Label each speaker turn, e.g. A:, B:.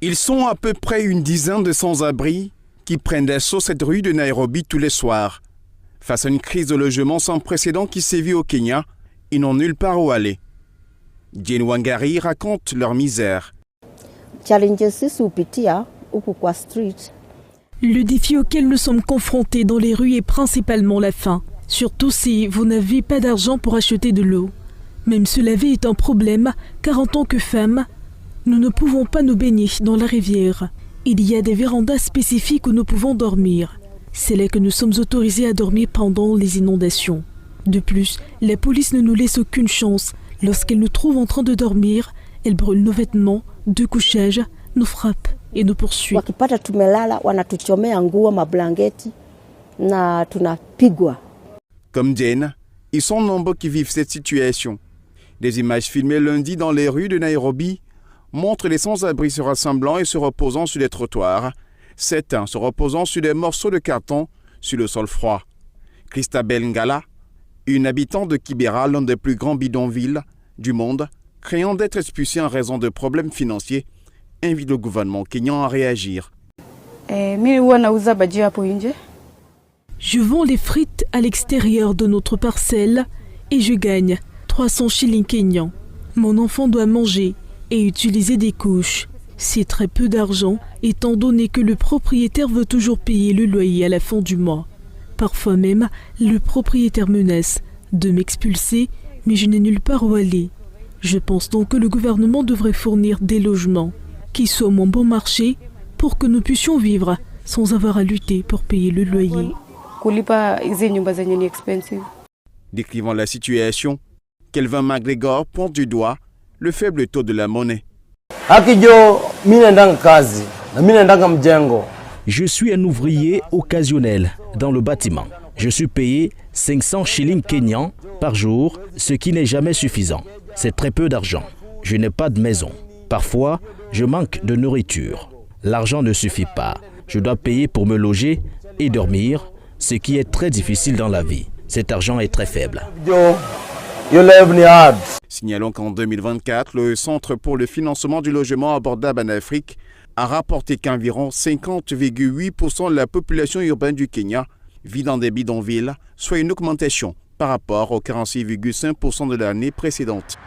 A: Ils sont à peu près une dizaine de sans-abri qui prennent d'assaut cette rue de Nairobi tous les soirs. Face à une crise de logement sans précédent qui sévit au Kenya, ils n'ont nulle part où aller. Jane Wangari raconte leur misère.
B: Le défi auquel nous sommes confrontés dans les rues est principalement la faim. Surtout si vous n'avez pas d'argent pour acheter de l'eau. Même se laver est un problème, car en tant que femme, nous ne pouvons pas nous baigner dans la rivière. Il y a des vérandas spécifiques où nous pouvons dormir. C'est là que nous sommes autorisés à dormir pendant les inondations. De plus, la police ne nous laisse aucune chance. Lorsqu'elle nous trouve en train de dormir, elle brûle nos vêtements, de couchage, nous frappe et nous poursuit.
A: Comme Jane, ils sont nombreux qui vivent cette situation. Des images filmées lundi dans les rues de Nairobi montrent les sans-abri se rassemblant et se reposant sur les trottoirs, certains se reposant sur des morceaux de carton sur le sol froid. Christabel Ngala, une habitante de Kibera, l'un des plus grands bidonvilles du monde, craignant d'être expulsée en raison de problèmes financiers, invite le gouvernement kényan à réagir.
B: Je vends les frites à l'extérieur de notre parcelle et je gagne 300 shillings kenyans. Mon enfant doit manger et utiliser des couches. C'est très peu d'argent étant donné que le propriétaire veut toujours payer le loyer à la fin du mois. Parfois même, le propriétaire menace de m'expulser, mais je n'ai nulle part où aller. Je pense donc que le gouvernement devrait fournir des logements qui soient moins bon marché pour que nous puissions vivre sans avoir à lutter pour payer le loyer.
A: Décrivant la situation, Kelvin McGregor pointe du doigt le faible taux de la monnaie.
C: Je suis un ouvrier occasionnel dans le bâtiment. Je suis payé 500 shillings kenyans par jour, ce qui n'est jamais suffisant. C'est très peu d'argent. Je n'ai pas de maison. Parfois, je manque de nourriture. L'argent ne suffit pas. Je dois payer pour me loger et dormir, ce qui est très difficile dans la vie. Cet argent est très faible.
A: Signalons qu'en 2024, le Centre pour le financement du logement abordable en Afrique a rapporté qu'environ 50,8% de la population urbaine du Kenya vit dans des bidonvilles, soit une augmentation par rapport aux 46,5% de l'année précédente.